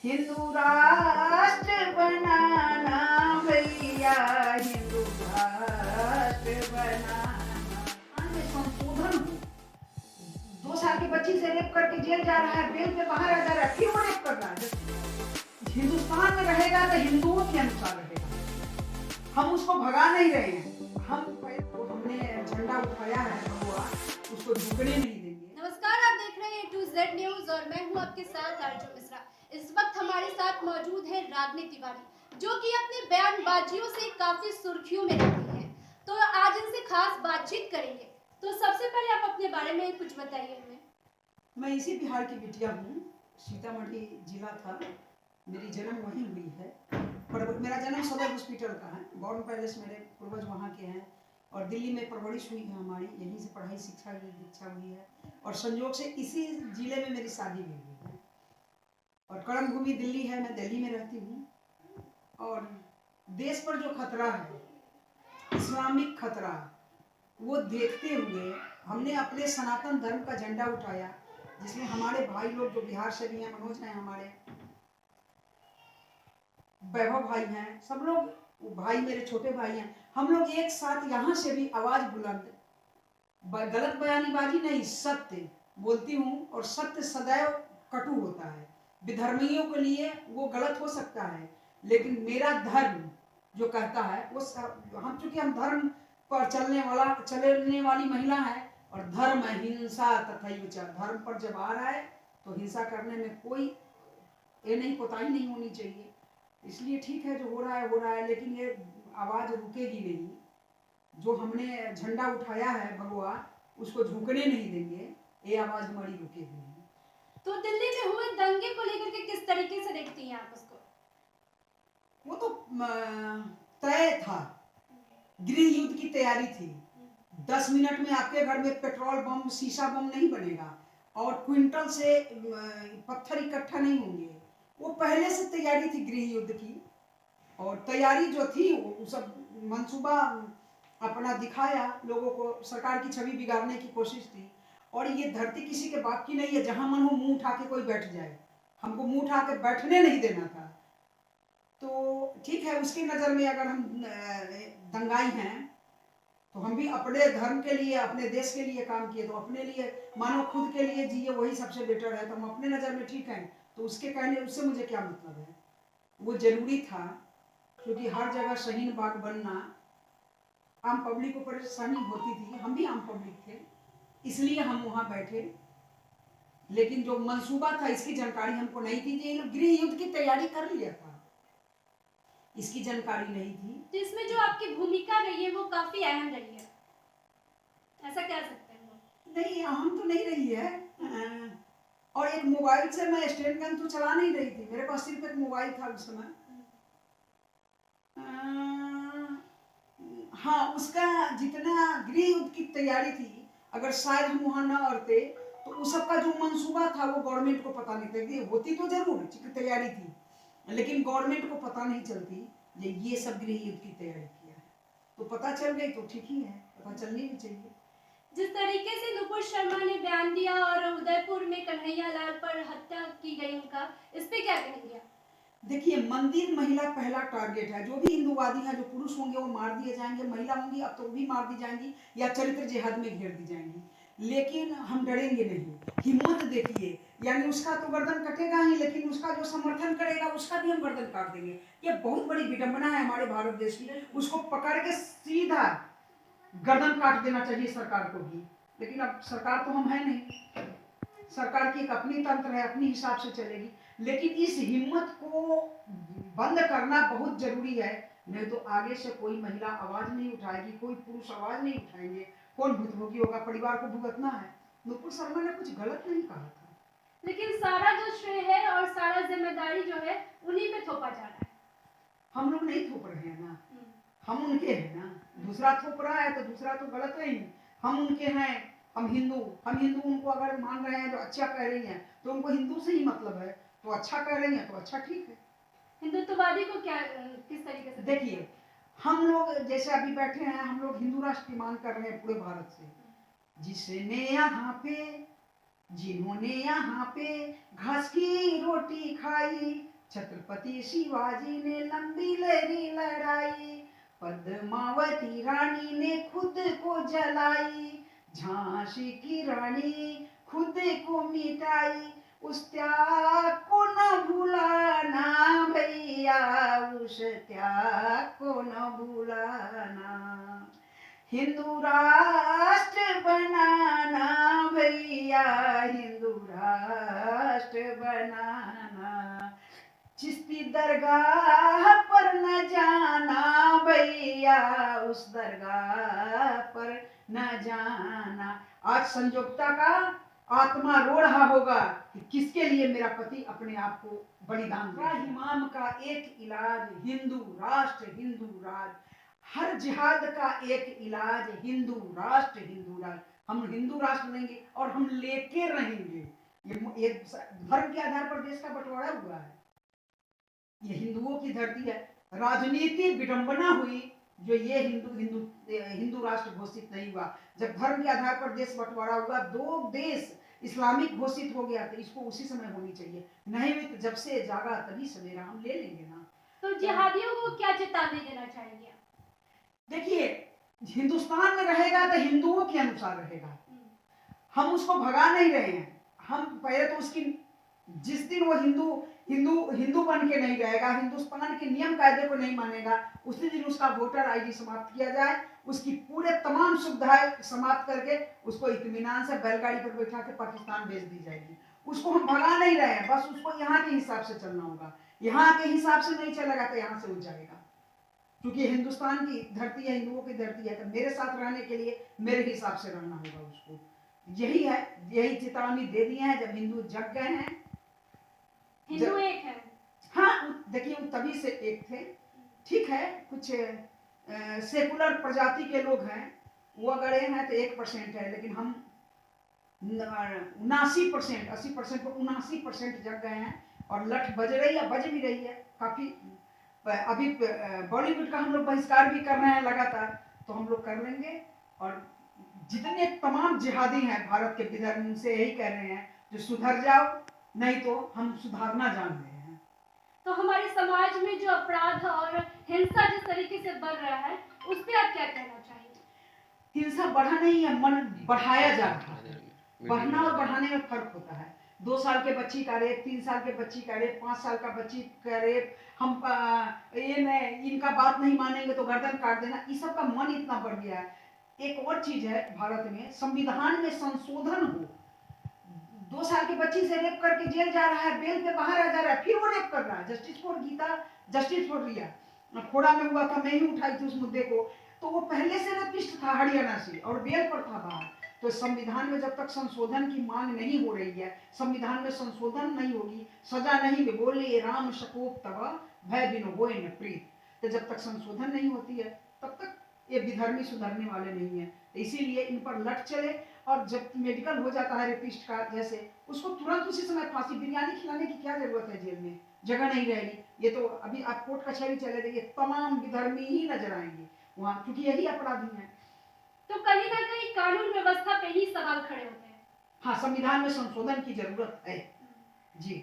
हिंदू राष्ट्र बनाना भैया, हिंदू राष्ट्र बनाना। में संशोधन हो, 2 साल की बच्ची से रेप करके जेल जा रहा है, बेल पे बाहर आ जा रहा है, फिर वो रेप कर रहा है। हिंदुस्तान में रहेगा तो हिंदुओं के अनुसार रहेगा, हम उसको भगा नहीं रहे हैं। हमने झंडा उठाया है भगवा, उसको झुकने नहीं देंगे। नमस्कार, आप देख रहे हैं A2Z न्यूज और मैं हूं आपके साथ आरजू मिश्रा। इस वक्त हमारे साथ मौजूद है रागनी तिवारी, जो कि अपने बयानबाजियों से काफी सुर्खियों में रहती हैं। तो आज इनसे खास बातचीत करेंगे। तो सबसे पहले आप अपने बारे में कुछ बताइए हमें। मैं इसी बिहार की बिटिया हूँ, सीतामढ़ी जिला था, मेरी जन्म वहीं हुई है। पर मेरा जन्म सदर हॉस्पिटल का है, बॉर्न पैलेस मेरे पूर्वज वहाँ के हैं, और दिल्ली में परवरिश हुई है हमारी, यहीं से पढ़ाई शिक्षा दीक्षा हुई है, और संयोग से इसी जिले में मेरी शादी भी हुई है। और कर्म भूमि दिल्ली है, मैं दिल्ली में रहती हूँ। और देश पर जो खतरा है, इस्लामिक खतरा, वो देखते हुए हमने अपने सनातन धर्म का झंडा उठाया, जिसमें हमारे भाई लोग जो बिहार से भी हैं, मनोज हैं हमारे, वैभव भाई हैं, सब लोग भाई मेरे छोटे भाई हैं, हम लोग एक साथ यहाँ से भी आवाज बुलंद, गलत बयानीबाजी नहीं, सत्य बोलती हूँ, और सत्य सदैव कटु होता है। विधर्मियों के लिए वो गलत हो सकता है, लेकिन मेरा धर्म जो कहता है वो हम, चूंकि हम धर्म पर चलने वाली महिला है, और धर्म हिंसा तथैव च, धर्म पर जब आ रहा है तो हिंसा करने में कोई ये नहीं, कोताही नहीं होनी चाहिए। इसलिए ठीक है, जो हो रहा है, लेकिन ये आवाज रुकेगी नहीं। जो हमने झंडा उठाया है भगवा, उसको झुकने नहीं देंगे, ये आवाज हमारी रुकेगी नहीं। तो दिल्ली में हुए दंगे को लेकर के किस तरीके से देखती हैं आप उसको? वो तो तय था, गृह युद्ध की तैयारी थी। 10 मिनट में आपके घर में पेट्रोल बम, शीशा बम नहीं बनेगा, और क्विंटल से पत्थर इकट्ठा नहीं होंगे। वो पहले से तैयारी थी गृह युद्ध की, और तैयारी जो थी वो सब मंसूबा अपना दिखाया लोगों को, सरकार की छवि बिगाड़ने की कोशिश थी। और ये धरती किसी के बाप की नहीं है, जहां मन हो मुंह उठा के कोई बैठ जाए, हमको मुंह उठा के बैठने नहीं देना था। तो ठीक है, उसकी नज़र में अगर हम दंगाई हैं, तो हम भी अपने धर्म के लिए, अपने देश के लिए काम किए, तो अपने लिए मानो खुद के लिए जिए, वही सबसे बेटर है। तो हम अपने नज़र में ठीक हैं, तो उसके कहने उससे मुझे क्या मतलब है। वो जरूरी था, क्योंकि हर जगह शहीन बाग बनना, आम पब्लिक को परेशानी होती थी, हम भी आम पब्लिक थे, इसलिए हम वहां बैठे। लेकिन जो मंसूबा था, इसकी जानकारी हमको नहीं थी। ये गृह युद्ध की तैयारी कर लिया था, इसकी जानकारी नहीं थी। तो इसमें जो आपकी भूमिका रही है वो काफी अहम रही है, ऐसा कह सकते हैं? नहीं, अहम तो नहीं रही है। और एक मोबाइल से मैं स्टैंड गन तो चला नहीं रही थी, मेरे पास सिर्फ एक मोबाइल था उस समय। हाँ, उसका जितना गृह युद्ध की तैयारी थी, अगर शायद हम वहां न अड़ते, तो उस सबका जो मंसूबा था वो गवर्नमेंट को पता नहीं था। होती तो जरूर तैयारी थी, लेकिन गवर्नमेंट को पता नहीं चलती ये सब गृह युद्ध की तैयारी किया है। तो पता चल गई तो ठीक ही है, पता चलनी भी चाहिए। जिस तरीके से नुपुर शर्मा ने बयान दिया और उदयपुर में कन्हैया लाल पर हत्या की गई उनका, इस पे क्या कहेंगे? देखिए, मंदिर महिला पहला टारगेट है। जो भी हिंदूवादी हैं, जो पुरुष होंगे वो मार दिए जाएंगे, महिला होंगी अब तो वो भी मार दी जाएंगी, या चरित्र जिहाद में घेर दी जाएंगी। लेकिन हम डरेंगे नहीं, हिम्मत देखिए, यानी उसका तो गर्दन कटेगा ही, लेकिन उसका जो समर्थन करेगा उसका भी हम गर्दन काट देंगे। ये बहुत बड़ी विडंबना है हमारे भारत देश की। उसको पकड़ के सीधा गर्दन काट देना चाहिए सरकार को भी, लेकिन अब सरकार तो हम है नहीं, सरकार की एक अपनी तंत्र है, अपनी हिसाब से चलेगी। लेकिन इस हिम्मत को बंद करना बहुत जरूरी है, नहीं तो आगे से कोई महिला आवाज नहीं उठाएगी, कोई पुरुष आवाज नहीं उठाएंगे, कौन भुगतभोगी होगा, परिवार को भुगतना है। नुपुर शर्मा ने कुछ गलत नहीं कहा था, लेकिन सारा जो श्रेय है और सारा जिम्मेदारी जो है उन्हीं पे थोपा जा रहा है। हम लोग नहीं थोप रहे हैं ना, हम उनके हैं ना। दूसरा थोप रहा है तो दूसरा तो गलत है ही, हम उनके हैं, हम हिंदू उनको अगर मान रहे हैं तो अच्छा कह रही हैं, तो उनको हिंदू से ही मतलब है, तो अच्छा कह रही हैं तो अच्छा, ठीक है। हिंदुत्ववादी को क्या किस तरीके से? देखिए, हम लोग जैसे अभी बैठे हैं, हम लोग हिंदू राष्ट्र की मांग कर रहे हैं पूरे भारत से, जिसने यहाँ पे जिन्होंने यहाँ पे घास की रोटी खाई, छत्रपति शिवाजी ने लंबी लहरी लड़ाई, पद्मावती रानी ने खुद को जलाई, झांसी की रानी खुद को मिटाई, उस त्याग को न भूलाना भैया, उस त्याग को न भूलाना, हिंदू राष्ट्र बनाना भैया, हिंदू राष्ट्र बनाना, चिश्ती दरगाह पर न जाना भैया, उस दरगाह पर न जाना। आज संयोक्ता का आत्मा रो रहा होगा कि किसके लिए मेरा पति अपने आप को बलिदान दिया। इमाम का एक इलाज हिंदू राष्ट्र हिंदू राज, हर जिहाद का एक इलाज हिंदू राष्ट्र हिंदू राज। हम हिंदू राष्ट्र लेंगे और हम लेके रहेंगे। ये धर्म के आधार पर देश का बंटवारा हुआ है, ये हिंदुओं की धरती है। राजनीति विडंबना हुई जो ये हिंदू राष्ट्र घोषित नहीं हुआ। जब धर्म के आधार पर देश बंटवारा हुआ, 2 देश इस्लामिक घोषित हो गया, तो इसको उसी समय होनी चाहिए। नहीं भी तो जब से जागा तभी सवेरा, हम ले लेंगे ना। तो जिहादियों को क्या चेतावनी देना चाहेंगे? देखिए, हिंदुस्तान में रहेगा तो हिंदुओं के अनुसार रहेगा, हम उसको भगा नहीं रहे हैं। हम पहले तो उसकी, जिस दिन वो हिंदू बन के नहीं रहेगा, हिंदुस्तान के नियम कायदे को नहीं मानेगा, उसी दिन उसका वोटर आईडी समाप्त किया जाए, उसकी पूरे तमाम सुविधाएं समाप्त करके उसको इत्मीनान से बैलगाड़ी पर बैठा के पाकिस्तान भेज दी जाएगी। उसको हम भगा नहीं रहे हैं, बस उसको यहाँ के हिसाब से चलना होगा। यहाँ के हिसाब से नहीं चलेगा तो यहाँ से उठ जाएगा, क्योंकि हिंदुस्तान की धरती है, हिंदुओं की धरती है, तो मेरे साथ रहने के लिए मेरे हिसाब से रहना होगा उसको। यही है, यही चेतावनी दे दी है। जब हिंदू जग गए हैं, हिंदू एक है। हाँ, देखिए वो तभी से एक थे। ठीक है, कुछ सेकुलर प्रजाति के लोग हैं, वो अगर हैं तो 1% है, लेकिन हम 79%, 80% पर 79% जग गए हैं। और लठ बज रही है, बज भी रही है काफी। अभी बॉलीवुड का हम लोग बहिष्कार भी कर रहे हैं लगातार, तो हम लोग कर लेंगे। और जितने तमाम जिहादी हैं भारत के विधर्म, उनसे यही कह रहे हैं जो सुधर जाओ, नहीं तो हम सुधारना जान रहे हैं। तो हमारे समाज में जो अपराध और हिंसा जिस तरीके से बढ़ रहा है, उस पर आप क्या कहना चाहेंगे? हिंसा बढ़ा नहीं है, मन बढ़ाया जा रहा है। बढ़ना और बढ़ाने में फर्क होता है। 2 साल के बच्ची का रेप, 3 साल के बच्ची का रेप, 5 साल का बच्ची का रेप, हम इनका बात नहीं मानेंगे तो गर्दन काट देना, इस सब का मन इतना बढ़ गया है। एक और चीज है, भारत में संविधान में संशोधन हो। 2 साल की बच्ची से रेप करके जेल जा रहा है, बेल पे बाहर आ जा रहा है, फिर वो रेप कर रहा है। Justice for Geeta, justice for Riya Khoda में हुआ था, मैं ही उठाई थी उस मुद्दे को। तो वो पहले से रेपिस्ट था हरियाणा से और बेल पर था बाहर। तो संविधान में जब तक संशोधन की मांग नहीं हो रही है, संविधान में संशोधन नहीं होगी, सजा नहीं में बोले राम शकोप तब भय बिन होए न प्रीत, तो जब तक संशोधन नहीं होती है तब तक ये विधर्मी सुधरने वाले नहीं है। तो इसीलिए इन पर लट चले। और जब मेडिकल हो जाता है रेपिस्ट का, जैसे उसको तुरंत उसी समय फांसी। बिरयानी खिलाने की क्या जरूरत है, जेल में जगह नहीं रहेगी। ये तो अभी आप कोर्ट कचहरी चले जाइए, तमाम विधर्मी ही नजर आएंगे वहां, क्योंकि यही अपराधी हैं। तो कहीं ना कहीं कानून व्यवस्था पे ही सवाल खड़े होते हैं। हाँ, संविधान में संशोधन की जरूरत है जी।